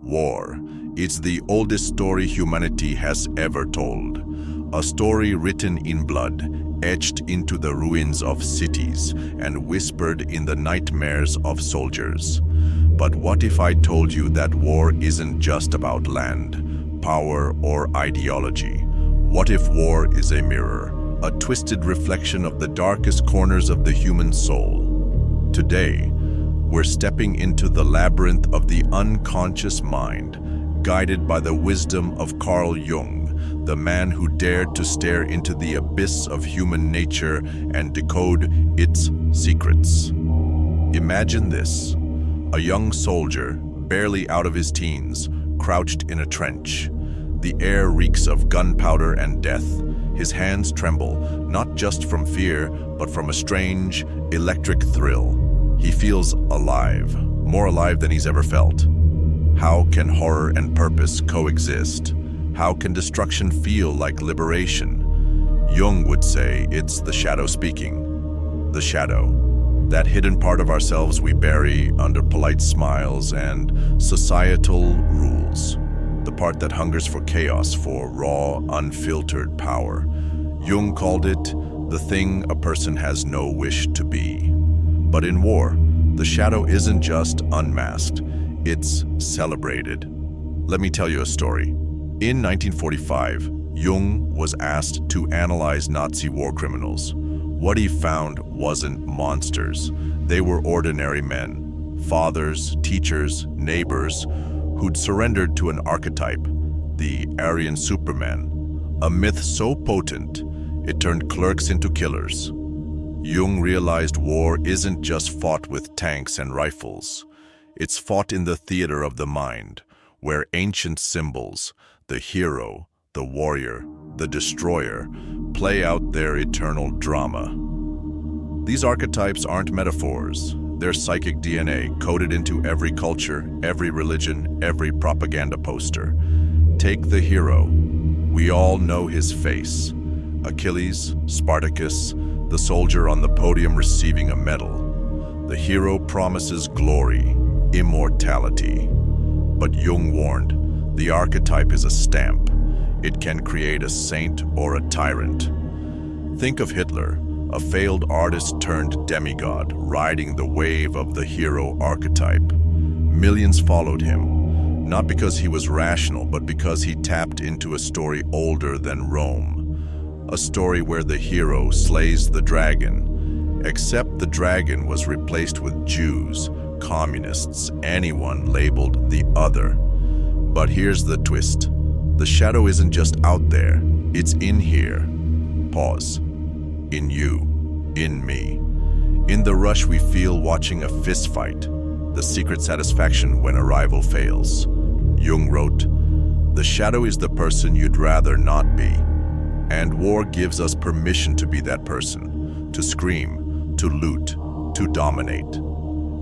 War. It's the oldest story humanity has ever told. A story written in blood, etched into the ruins of cities, and whispered in the nightmares of soldiers. But what if I told you that war isn't just about land, power, or ideology? What if war is a mirror, a twisted reflection of the darkest corners of the human soul? Today, we're stepping into the labyrinth of the unconscious mind, guided by the wisdom of Jung, the man who dared to stare into the abyss of human nature and decode its secrets. Imagine this: a young soldier, barely out of his teens, crouched in a trench. The air reeks of gunpowder and death. His hands tremble, not just from fear, but from a strange, electric thrill. He feels alive, more alive than he's ever felt. How can horror and purpose coexist? How can destruction feel like liberation? Jung would say it's the shadow speaking. The shadow, that hidden part of ourselves we bury under polite smiles and societal rules. The part that hungers for chaos, for raw, unfiltered power. Jung called it the thing a person has no wish to be. But in war, the shadow isn't just unmasked, it's celebrated. Let me tell you a story. In 1945, Jung was asked to analyze Nazi war criminals. What he found wasn't monsters. They were ordinary men, fathers, teachers, neighbors, who'd surrendered to an archetype, the Aryan Superman, a myth so potent it turned clerks into killers. Jung realized war isn't just fought with tanks and rifles. It's fought in the theater of the mind, where ancient symbols, the hero, the warrior, the destroyer, play out their eternal drama. These archetypes aren't metaphors. They're psychic DNA coded into every culture, every religion, every propaganda poster. Take the hero. We all know his face. Achilles, Spartacus, the soldier on the podium receiving a medal. The hero promises glory, immortality. But Jung warned, the archetype is a stamp. It can create a saint or a tyrant. Think of Hitler, a failed artist turned demigod, riding the wave of the hero archetype. Millions followed him, not because he was rational, but because he tapped into a story older than Rome. A story where the hero slays the dragon, except the dragon was replaced with Jews, communists, anyone labeled the other. But here's the twist. The shadow isn't just out there, it's in here. Pause. In you, in me. In the rush we feel watching a fist fight, the secret satisfaction when a rival fails. Jung wrote, "The shadow is the person you'd rather not be." And war gives us permission to be that person, to scream, to loot, to dominate.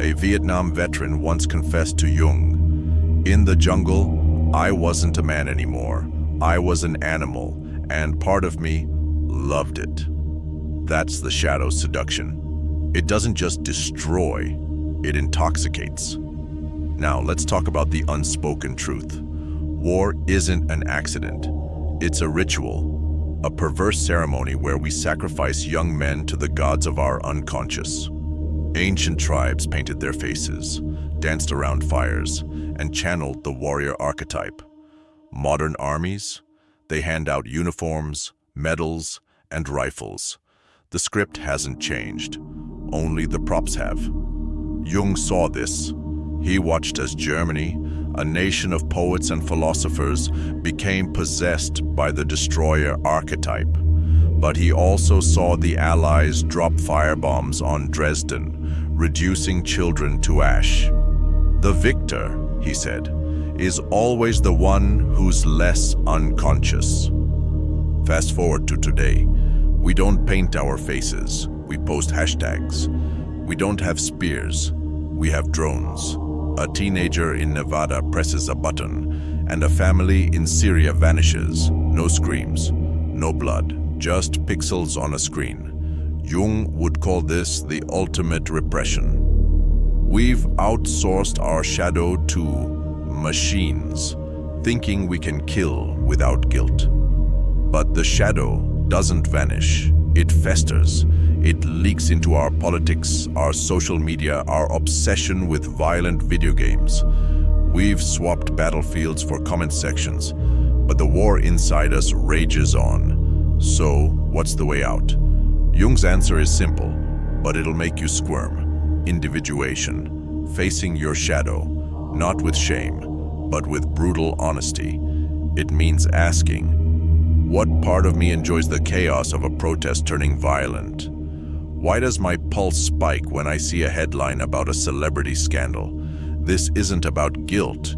A Vietnam veteran once confessed to Jung, "In the jungle, I wasn't a man anymore. I was an animal, and part of me loved it." That's the shadow's seduction. It doesn't just destroy, it intoxicates. Now let's talk about the unspoken truth. War isn't an accident. It's a ritual, a perverse ceremony where we sacrifice young men to the gods of our unconscious. Ancient tribes painted their faces, danced around fires, and channeled the warrior archetype. Modern armies, they hand out uniforms, medals, and rifles. The script hasn't changed, only the props have. Jung saw this. He watched as Germany, a nation of poets and philosophers, became possessed by the destroyer archetype. But he also saw the Allies drop firebombs on Dresden, reducing children to ash. The victor, he said, is always the one who's less unconscious. Fast forward to today. We don't paint our faces, we post hashtags. We don't have spears, we have drones. A teenager in Nevada presses a button, and a family in Syria vanishes. No screams, no blood, just pixels on a screen. Jung would call this the ultimate repression. We've outsourced our shadow to machines, thinking we can kill without guilt. But the shadow doesn't vanish. It festers. It leaks into our politics, our social media, our obsession with violent video games. We've swapped battlefields for comment sections, but the war inside us rages on. So, what's the way out? Jung's answer is simple, but it'll make you squirm. Individuation. Facing your shadow, not with shame, but with brutal honesty. It means asking, what part of me enjoys the chaos of a protest turning violent? Why does my pulse spike when I see a headline about a celebrity scandal? This isn't about guilt,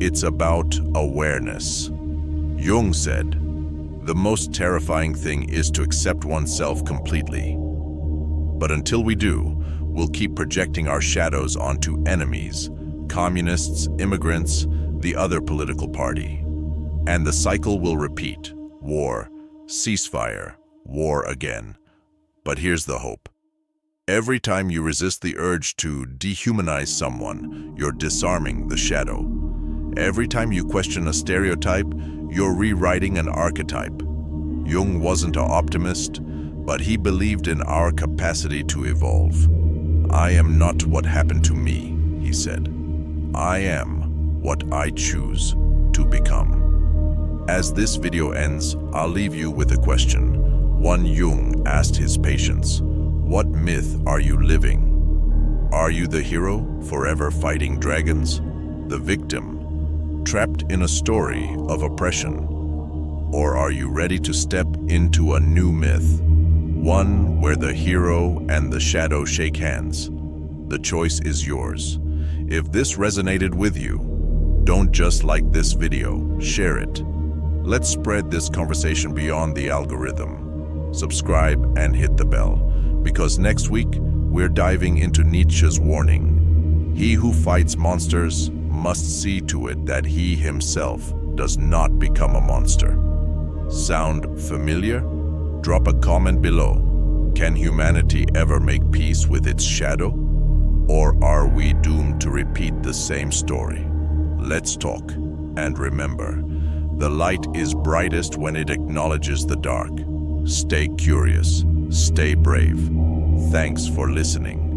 it's about awareness. Jung said, the most terrifying thing is to accept oneself completely. But until we do, we'll keep projecting our shadows onto enemies, communists, immigrants, the other political party. And the cycle will repeat. War, ceasefire, war again. But here's the hope. Every time you resist the urge to dehumanize someone, you're disarming the shadow. Every time you question a stereotype, you're rewriting an archetype. Jung wasn't an optimist, but he believed in our capacity to evolve. I am not what happened to me, he said. I am what I choose to become. As this video ends, I'll leave you with a question. One Jung asked his patients, what myth are you living? Are you the hero, forever fighting dragons? The victim, trapped in a story of oppression? Or are you ready to step into a new myth? One where the hero and the shadow shake hands. The choice is yours. If this resonated with you, don't just like this video, share it. Let's spread this conversation beyond the algorithm. Subscribe and hit the bell, because next week we're diving into Nietzsche's warning. He who fights monsters must see to it that he himself does not become a monster. Sound familiar? Drop a comment below. Can humanity ever make peace with its shadow? Or are we doomed to repeat the same story? Let's talk. And remember, the light is brightest when it acknowledges the dark. Stay curious, stay brave. Thanks for listening.